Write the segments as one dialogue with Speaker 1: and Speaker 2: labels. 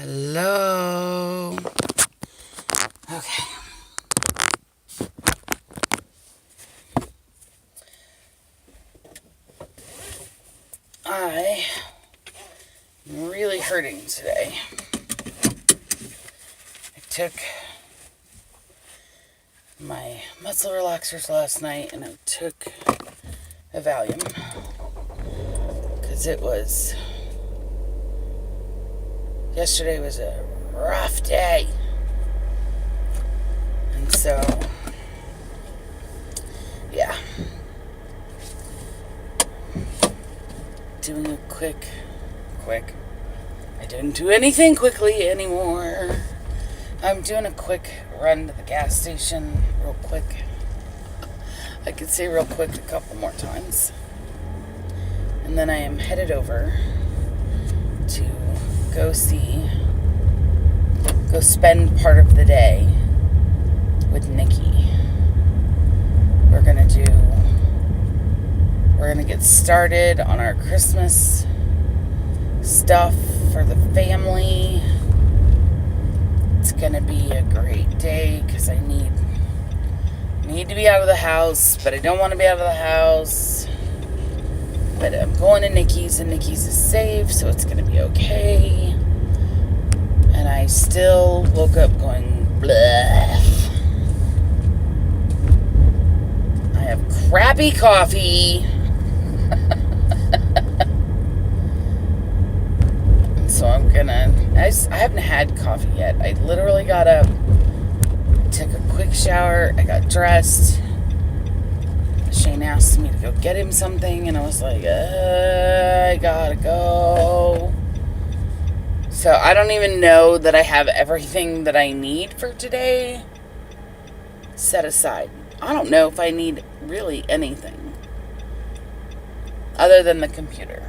Speaker 1: Hello. Okay. I am really hurting today. I took my muscle relaxers last night and I took a Valium because yesterday was a rough day. And so, yeah. Doing a quick. I don't do anything quickly anymore. I'm doing a quick run to the gas station real quick. I could say real quick a couple more times. And then I am headed over to go spend part of the day with Nikki. We're gonna get started on our Christmas stuff for the family. It's gonna be a great day because I need to be out of the house, but I don't want to be out of the house. But I'm going to Nikki's, and Nikki's is safe, so it's gonna be okay. And I still woke up going bleh. I have crappy coffee. So I haven't had coffee yet. I literally got up, took a quick shower, I got dressed. Shane asked me to go get him something, and I was like, I gotta go. So I don't even know that I have everything that I need for today set aside. I don't know if I need really anything other than the computer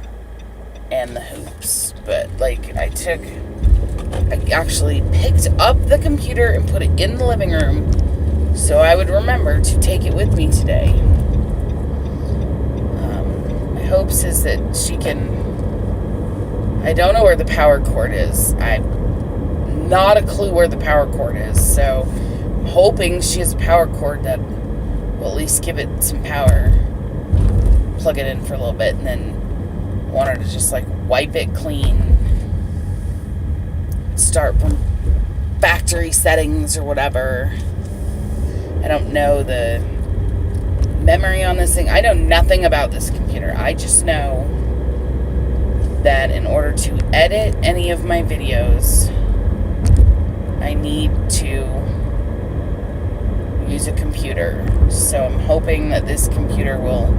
Speaker 1: and the hoops. But I actually picked up the computer and put it in the living room so I would remember to take it with me today. My hopes is that she can. I don't know where the power cord is. I've not a clue where the power cord is, so I'm hoping she has a power cord that will at least give it some power. Plug it in for a little bit, and then want her to just wipe it clean, start from factory settings or whatever. I don't know the memory on this thing. I know nothing about this computer. I just know that in order to edit any of my videos, I need to use a computer. So I'm hoping that this computer will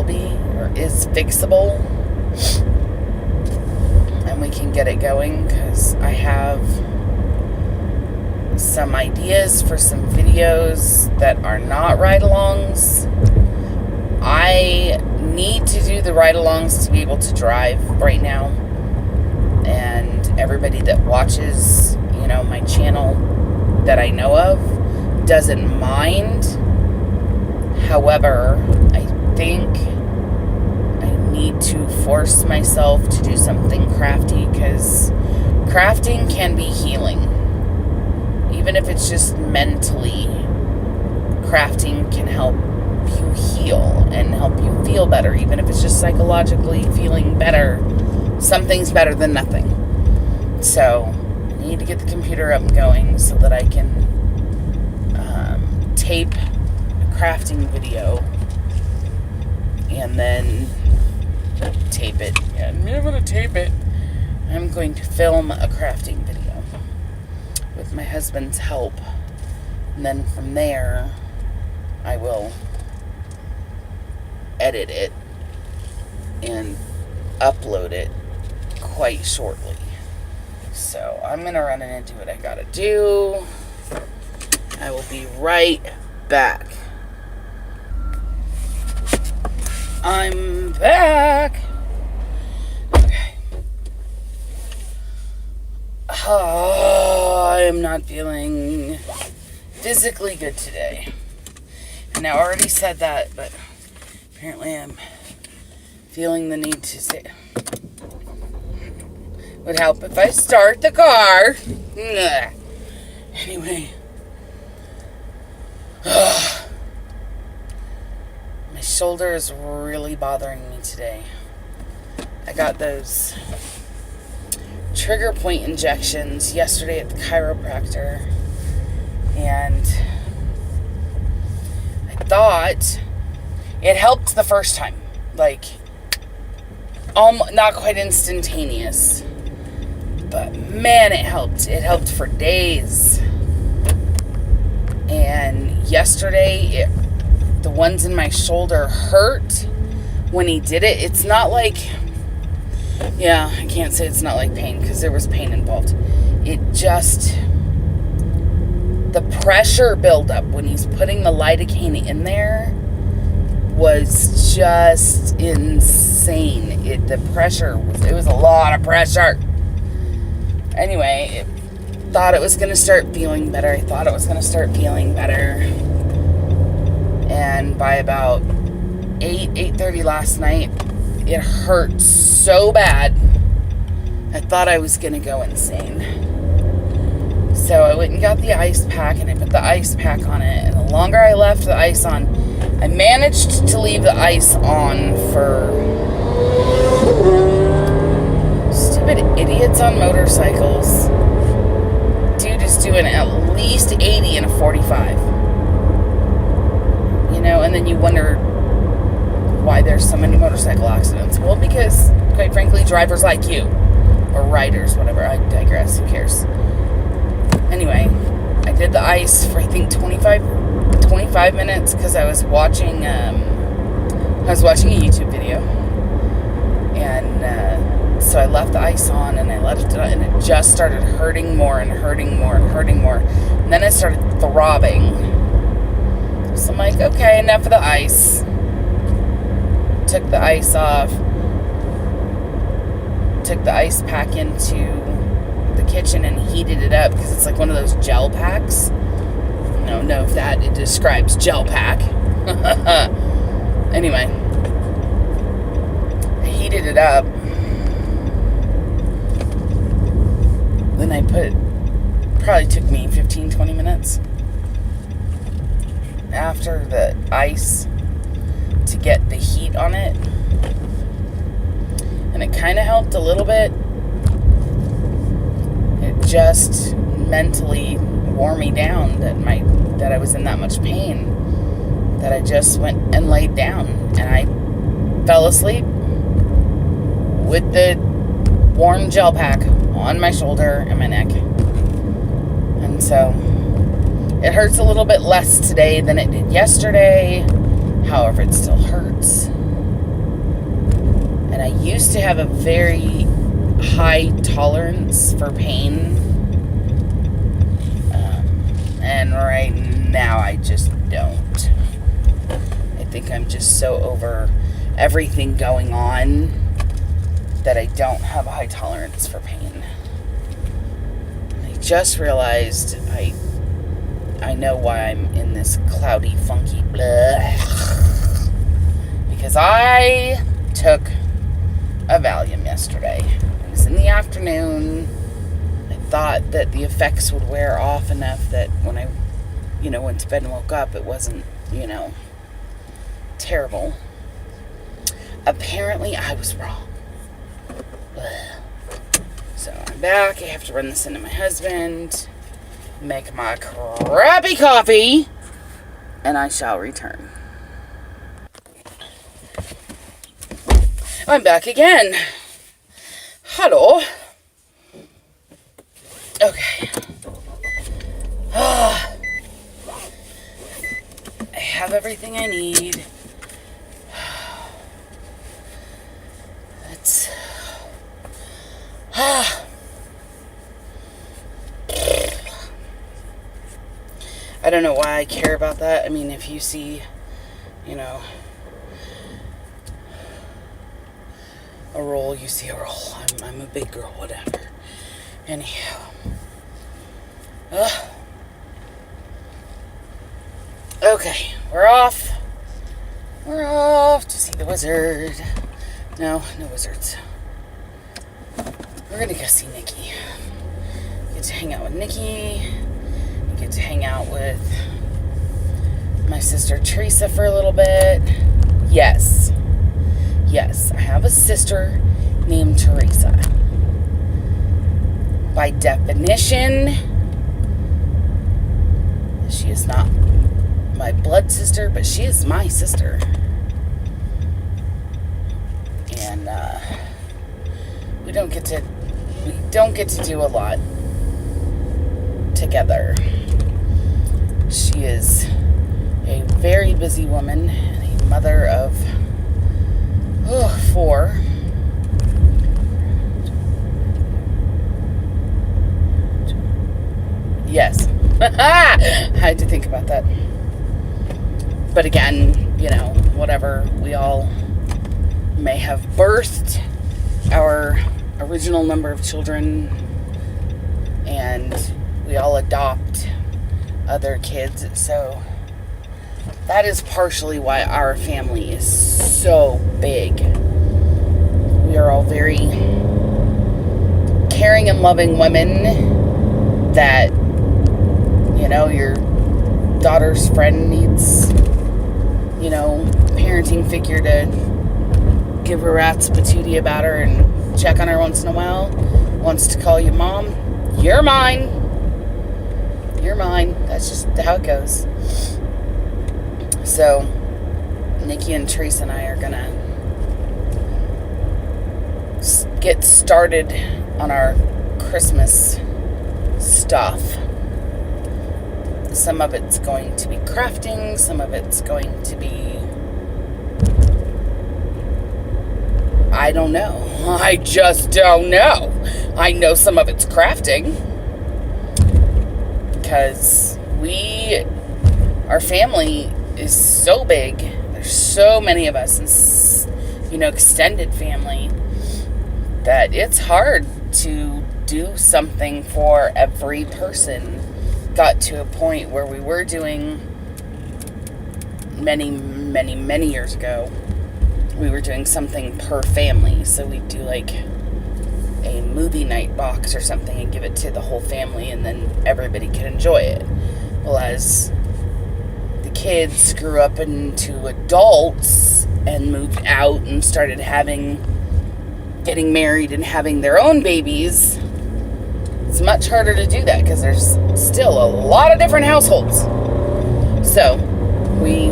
Speaker 1: be or is fixable and we can get it going, because I have some ideas for some videos that are not ride-alongs. I need to do the ride-alongs to be able to drive right now, and everybody that watches my channel that I know of doesn't mind. However, I think I need to force myself to do something crafty, because crafting can be healing. Even if it's just mentally, crafting can help you heal and help you feel better. Even if it's just psychologically feeling better, something's better than nothing. So I need to get the computer up and going so that I can tape a crafting video and then tape it. Yeah, I'm going to tape it. I'm going to film a crafting video with my husband's help. And then from there, I will edit it and upload it quite shortly. So I'm going to run in and do what I got to do. I will be right back. I'm back. Okay. Oh, I am not feeling physically good today. And I already said that, but apparently I'm feeling the need to say Would help if I start the car. Ugh. Anyway. My shoulder is really bothering me today. I got those trigger point injections yesterday at the chiropractor. And I thought it helped the first time. Like, not quite instantaneous. But man, it helped. It helped for days. And yesterday, the ones in my shoulder hurt when he did it. It's not like, yeah, I can't say it's not like pain because there was pain involved. It just, the pressure buildup when he's putting the lidocaine in there was just insane. The pressure was a lot of pressure. Anyway, thought it was going to start feeling better. I thought it was going to start feeling better. And by about 8:30 last night, it hurt so bad, I thought I was going to go insane. So I went and got the ice pack, and I put the ice pack on it. And the longer I left the ice on, I managed to leave the ice on for stupid idiots on motorcycles. Dude is doing at least 80 in a 45. You know, and then you wonder why there's so many motorcycle accidents. Well, because, quite frankly, drivers like you. Or riders, whatever. I digress. Who cares? Anyway, I did the ice for, I think, 25 minutes because I was watching a YouTube video. And so I left the ice on and I let it on, and it just started hurting more and hurting more and hurting more. And then it started throbbing. So I'm like, okay, enough of the ice. Took the ice off. Took the ice pack into the kitchen and heated it up because it's like one of those gel packs. I don't know if that it describes gel pack. Anyway, I heated it up. Then I probably took me 15-20 minutes after the ice to get the heat on it. And it kind of helped a little bit. It just mentally wore me down that I was in that much pain that I just went and laid down and I fell asleep with the warm gel pack on my shoulder and my neck. And so it hurts a little bit less today than it did yesterday. However, it still hurts. And I used to have a very high tolerance for pain. And right now I just don't. I think I'm just so over everything going on that I don't have a high tolerance for pain. I just realized I know why I'm in this cloudy, funky blah. Because I took a Valium yesterday. It was in the afternoon. I thought that the effects would wear off enough that when I, went to bed and woke up, it wasn't, terrible. Apparently, I was wrong. So I'm back. I have to run this into my husband, make my crappy coffee, and I shall return. I'm back again. Hello. Okay. I have everything I need. Let's... I don't know why I care about that. I mean, if you see, a roll, you see a roll. I'm a big girl, whatever. Anyhow. Okay, we're off. We're off to see the wizard. No wizards. we're going to go see Nikki. Get to hang out with Nikki. Get to hang out with my sister Teresa for a little bit. Yes, I have a sister named Teresa. By definition, she is not my blood sister, but she is my sister. And we don't get to do a lot together. She is a very busy woman and a mother of 4. Yes. I had to think about that. But again, whatever. We all may have birthed our original number of children, and we all adopt other kids. So that is partially why our family is so big. We are all very caring and loving women that, your daughter's friend needs, parenting figure to give her rats patootie about her and check on her once in a while, wants to call you mom. You're mine. That's just how it goes. So Nikki and Teresa and I are gonna get started on our Christmas stuff. Some of it's going to be crafting, some of it's going to be, I don't know. I just don't know. I know some of it's crafting because our family is so big. There's so many of us, and extended family, that it's hard to do something for every person. Got to a point where we were doing many, many, many years ago, we were doing something per family. So we'd do like a movie night box or something and give it to the whole family, and then everybody could enjoy it. Well, as the kids grew up into adults and moved out and started getting married and having their own babies, it's much harder to do that because there's still a lot of different households. So we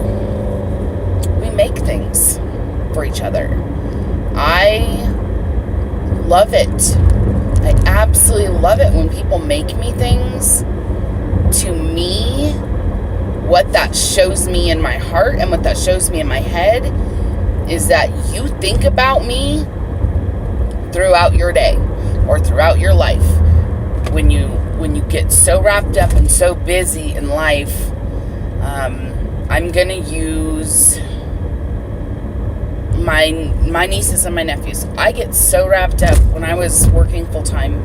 Speaker 1: make things for each other. I love it. I absolutely love it when people make me things. To me, what that shows me in my heart and what that shows me in my head is that you think about me throughout your day or throughout your life. When you get so wrapped up and so busy in life, I'm going to use my nieces and my nephews. I get so wrapped up. When I was working full-time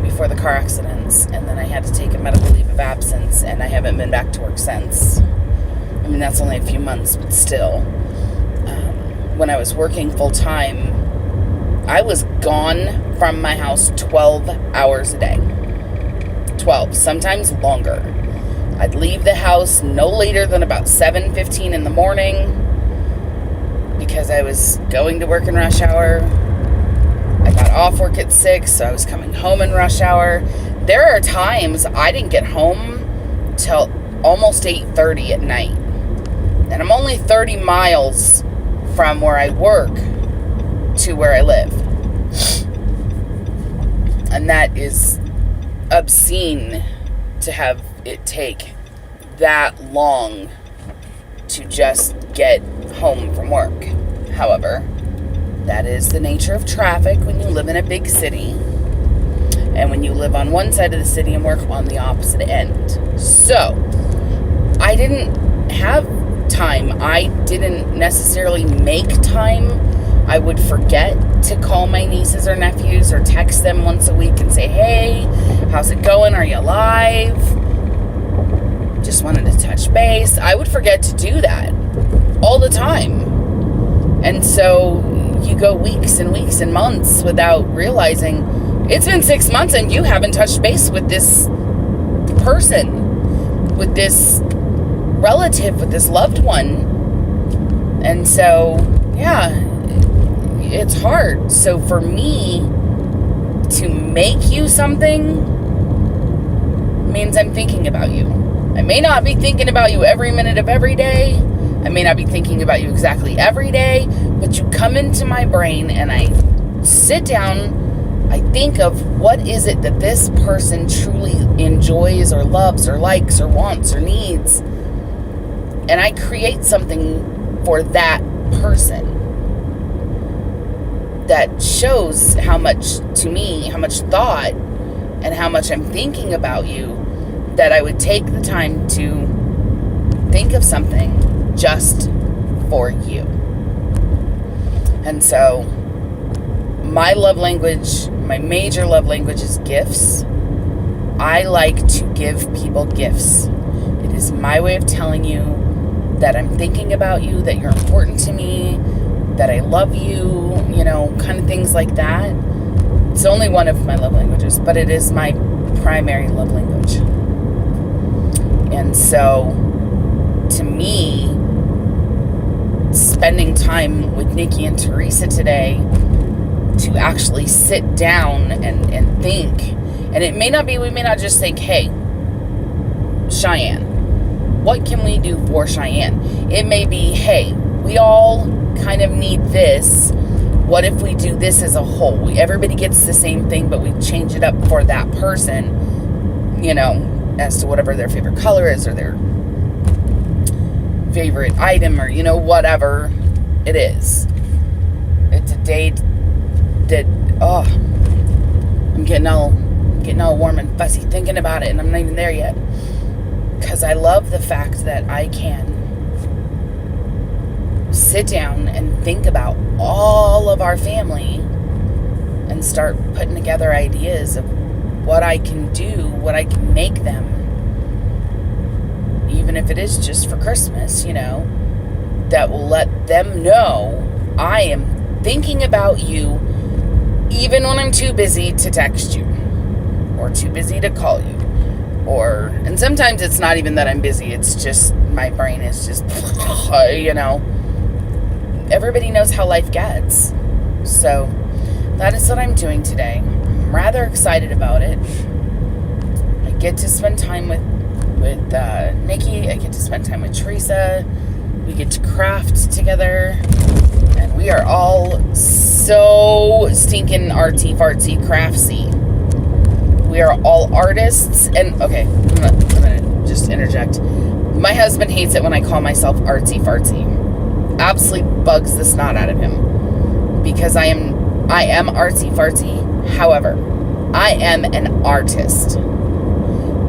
Speaker 1: before the car accidents, and then I had to take a medical leave of absence, and I haven't been back to work since. I mean, that's only a few months, but still. When I was working full-time, I was gone from my house 12 hours a day. 12, sometimes longer. I'd leave the house no later than about 7:15 in the morning because I was going to work in rush hour. I got off work at 6, so I was coming home in rush hour. There are times I didn't get home till almost 8:30 at night. And I'm only 30 miles from where I work to where I live. And that is obscene to have it take that long to just get home from work. However, that is the nature of traffic when you live in a big city and when you live on one side of the city and work on the opposite end. So, I didn't have time. I didn't necessarily make time. I would forget to call my nieces or nephews or text them once a week and say, hey, how's it going? Are you alive? Just wanted to touch base. I would forget to do that all the time. And so, you go weeks and weeks and months without realizing it's been 6 months and you haven't touched base with this person, with this relative, with this loved one. And so, yeah, it's hard. So for me to make you something means I'm thinking about you. I may not be thinking about you every minute of every day. I may not be thinking about you exactly every day, but you come into my brain and I sit down, I think of what is it that this person truly enjoys or loves or likes or wants or needs. And I create something for that person that shows how much, to me, how much thought and how much I'm thinking about you, that I would take the time to think of something just for you. And so my love language, my major love language is gifts. I like to give people gifts. It is my way of telling you that I'm thinking about you, that you're important to me, that I love you, kind of things like that. It's only one of my love languages, but it is my primary love language. And so, to me, spending time with Nikki and Teresa today to actually sit down and think, and it may not be, we may not just think, hey, Cheyenne, what can we do for Cheyenne? It may be, hey, we all kind of need this. What if we do this as a whole? Everybody gets the same thing, but we change it up for that person, as to whatever their favorite color is or their favorite item or, whatever it is. It's a day that, I'm getting all warm and fuzzy thinking about it, and I'm not even there yet. Because I love the fact that I can sit down and think about all of our family and start putting together ideas of what I can do, what I can make them, even if it is just for Christmas, that will let them know I am thinking about you even when I'm too busy to text you or too busy to call you. And sometimes it's not even that I'm busy, it's just my brain is just, everybody knows how life gets. So that is what I'm doing today. I'm rather excited about it. I get to spend time with Nikki. I get to spend time with Teresa. We get to craft together. And we are all so stinking artsy-fartsy craftsy. We are all artists. And, okay, I'm going to just interject. My husband hates it when I call myself artsy-fartsy. Absolutely bugs the snot out of him. Because I am artsy-fartsy. However, I am an artist.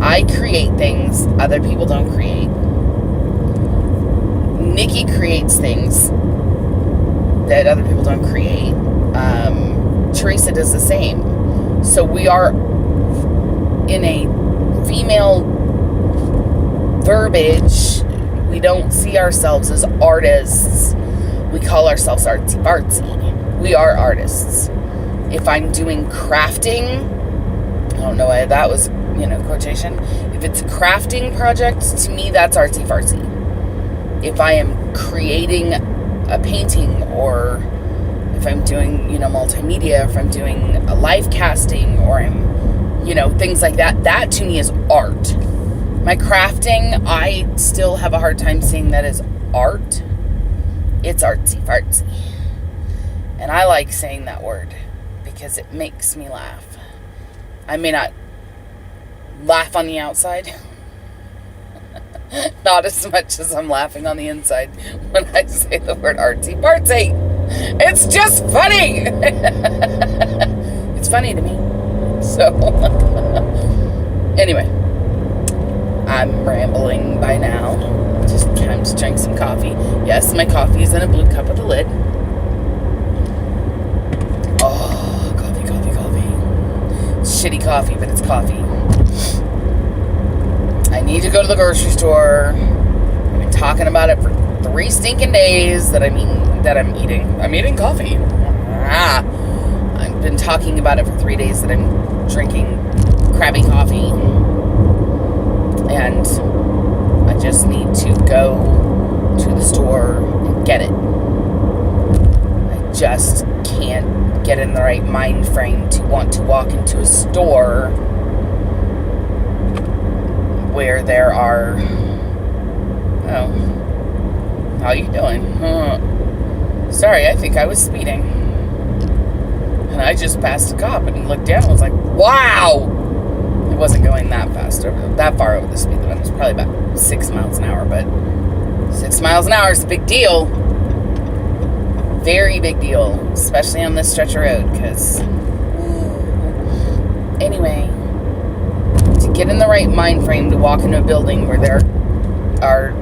Speaker 1: I create things other people don't create. Nikki creates things that other people don't create. Teresa does the same. So we are in a female verbiage. We don't see ourselves as artists. We call ourselves artsy-fartsy. We are artists. If I'm doing crafting, I don't know why that was, quotation. If it's a crafting project, to me, that's artsy-fartsy. If I am creating a painting, or if I'm doing, multimedia, if I'm doing a live casting, or I'm, things like that, that to me is art. My crafting, I still have a hard time seeing that as art. It's artsy-fartsy. And I like saying that word because it makes me laugh. I may not laugh on the outside. Not as much as I'm laughing on the inside when I say the word artsy-fartsy. It's just funny. It's funny to me. So, anyway, I'm rambling by now. Just time to drink some coffee. Yes, my coffee is in a blue cup with a lid. Oh, coffee. It's shitty coffee, but it's coffee. I need to go to the grocery store. I've been talking about it for 3 stinking days that I'm eating coffee. I've been talking about it for 3 days that I'm drinking Krabby coffee. And I just need to go to the store and get it. I just can't get in the right mind frame to want to walk into a store where there are... Oh. How you doing? Sorry, I think I was speeding. And I just passed a cop and looked down and was like, wow! It wasn't going that fast, that far over the speed limit. It was probably about 6 miles an hour, but 6 miles an hour is a big deal. Very big deal, especially on this stretch of road, because... Anyway, to get in the right mind frame to walk into a building where there are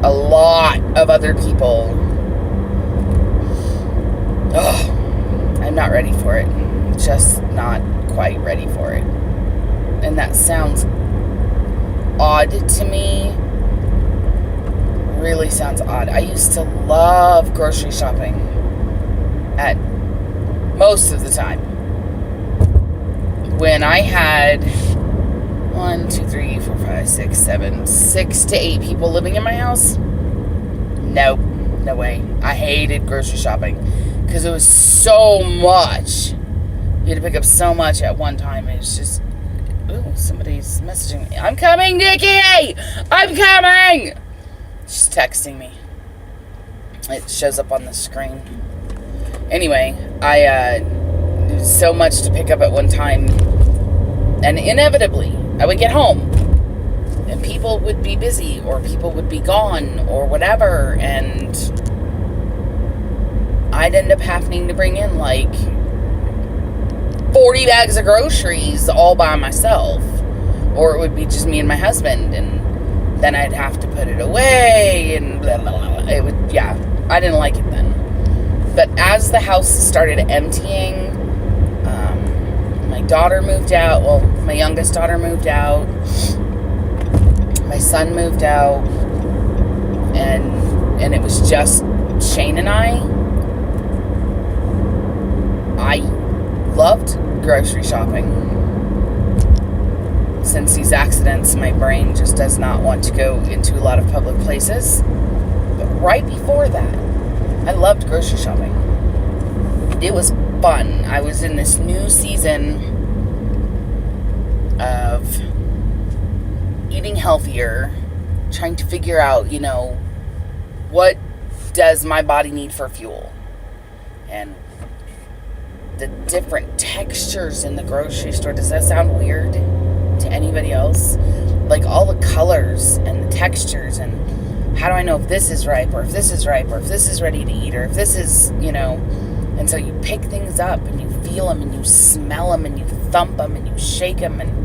Speaker 1: a lot of other people. I'm not ready for it. Just not quite ready for it. And that sounds odd to me. Really sounds odd. I used to love grocery shopping at most of the time. When I had 6 to 8 people living in my house, nope, no way. I hated grocery shopping because it was so much. You had to pick up so much at one time. It's just, ooh, somebody's messaging me. I'm coming, Nikki! I'm coming! She's texting me. It shows up on the screen. Anyway, so much to pick up at one time, and inevitably I would get home and people would be busy or people would be gone or whatever, and I'd end up having to bring in like 40 bags of groceries all by myself, or it would be just me and my husband, and then I'd have to put it away and blah, blah, blah. It would, yeah, I didn't like it then. But as the house started emptying, my daughter moved out. Well, my youngest daughter moved out. My son moved out. And it was just Shane and I. I loved grocery shopping. Since these accidents, my brain just does not want to go into a lot of public places. But right before that, I loved grocery shopping. It was fun. I was in this new season of eating healthier, trying to figure out, what does my body need for fuel? And the different textures in the grocery store. Does that sound weird to anybody else? Like all the colors and the textures, and how do I know if this is ripe or if this is ripe or if this is ready to eat or if this is, and so you pick things up and you feel them and you smell them and you thump them and you shake them and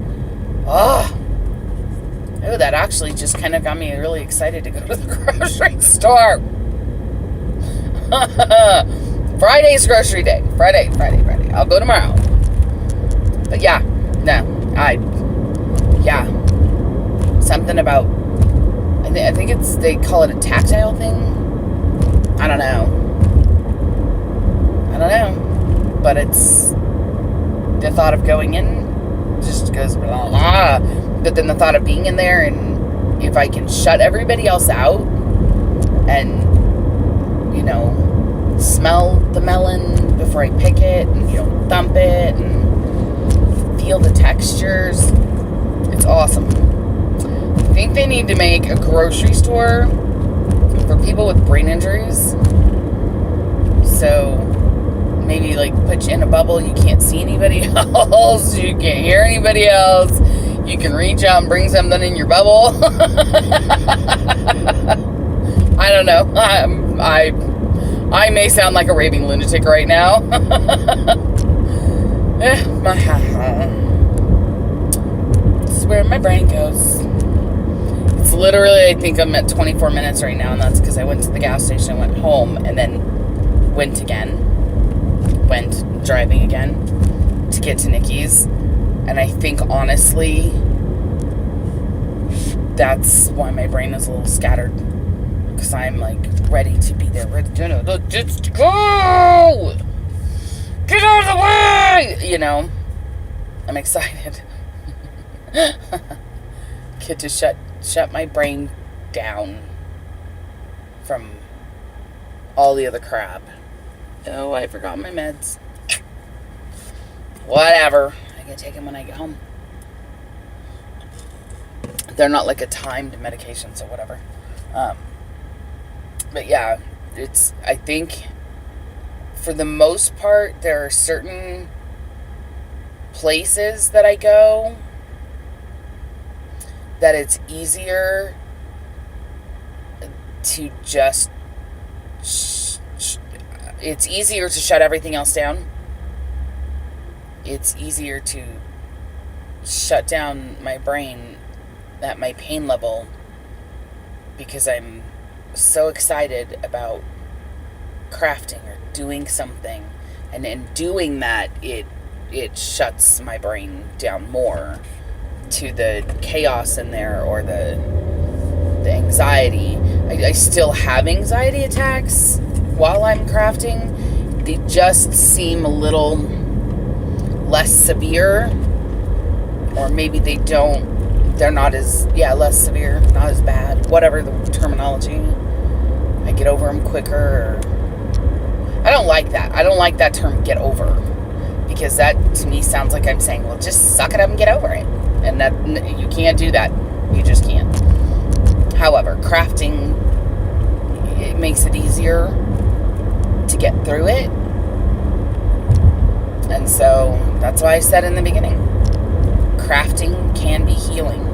Speaker 1: that actually just kind of got me really excited to go to the grocery store. Friday's grocery day. Friday. I'll go tomorrow. But yeah, something about, I think they call it a tactile thing. I don't know. But it's the thought of going in just goes blah, blah. But then the thought of being in there, and if I can shut everybody else out and, smell the melon before I pick it and, thump it and feel the textures, it's awesome. I think they need to make a grocery store for people with brain injuries. So maybe put you in a bubble. You can't see anybody else. You can't hear anybody else. You can reach out and bring something in your bubble. I don't know. I may sound like a raving lunatic right now. This is where my brain goes. It's literally, I think I'm at 24 minutes right now, and that's because I went to the gas station, went home, and then went driving again to get to Nikki's. And I think, honestly, that's why my brain is a little scattered. because I'm like ready to be there. Just go! Get out of the way! You know, I'm excited. Get to shut my brain down from all the other crap. Oh, I forgot my meds. Whatever. I can take them when I get home. They're not like a timed medication, so whatever. But yeah, I think for the most part, there are certain places that I go that it's easier to just it's easier to shut everything else down. It's easier to shut down my brain at my pain level because I'm so excited about crafting or doing something, and in doing that it shuts my brain down more to the chaos in there or the anxiety. I still have anxiety attacks while I'm crafting. They just seem a little less severe, or maybe they're not as, less severe, not as bad, whatever the terminology. I get over them quicker. I don't like that. I don't like that term, get over, because that to me sounds like I'm saying, well, just suck it up and get over it. And that, you can't do that. You just can't. However, crafting, it makes it easier to get through it. And so that's why I said in the beginning, crafting can be healing.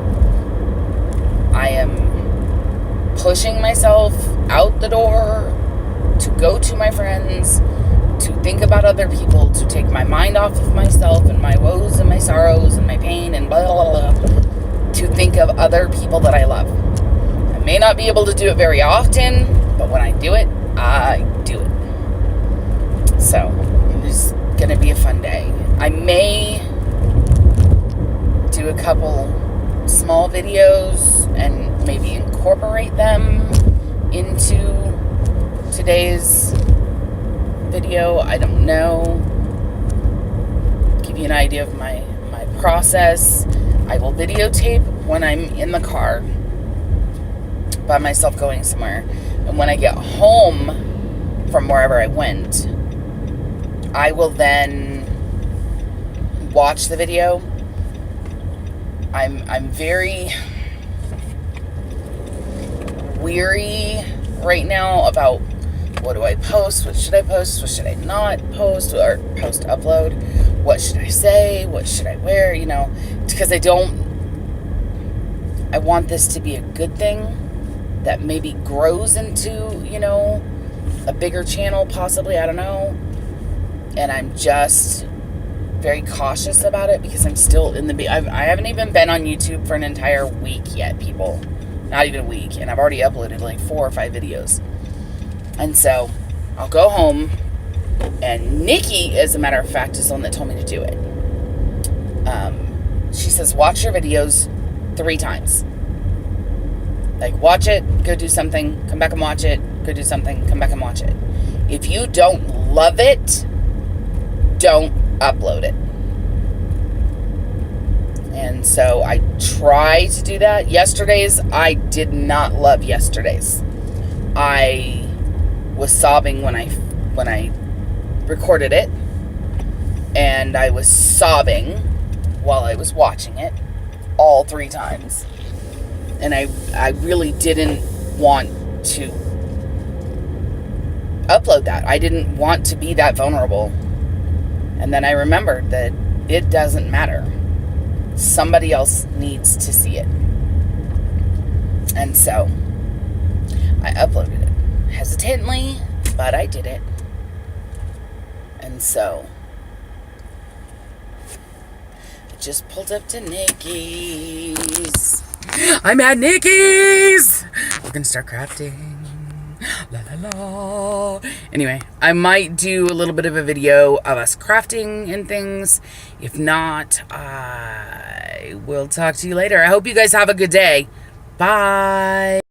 Speaker 1: I am pushing myself out the door to go to my friends, to think about other people, to take my mind off of myself and my woes and my sorrows and my pain and blah, blah, blah, to think of other people that I love. I may not be able to do it very often, but when I do it, I do it. So, it's going to be a fun day. I may do a couple small videos and maybe incorporate them into today's video. I don't know. Give you an idea of my process. I will videotape when I'm in the car by myself going somewhere. And when I get home from wherever I went, I will then watch the video. I'm very weary right now about what do I post, what should I post, what should I not post, or post upload, what should I say, what should I wear, because I want this to be a good thing that maybe grows into, a bigger channel possibly, I don't know. And I'm just very cautious about it because I'm still I haven't even been on YouTube for an entire week yet, people. Not even a week. And I've already uploaded like 4 or 5 videos. And so I'll go home, and Nikki, as a matter of fact, is the one that told me to do it. She says, watch your videos 3 times. Like, watch it, go do something, come back and watch it, go do something, come back and watch it. If you don't love it, don't upload it. And so I try to do that. I did not love yesterday's. I was sobbing when I recorded it, and I was sobbing while I was watching it all 3 times. And I really didn't want to upload that. I didn't want to be that vulnerable. And then I remembered that it doesn't matter. Somebody else needs to see it. And so I uploaded it hesitantly, but I did it. And so I just pulled up to Nikki's. I'm at Nikki's. We're gonna start crafting. La la la. Anyway, I might do a little bit of a video of us crafting and things. If not, I will talk to you later. I hope you guys have a good day. Bye.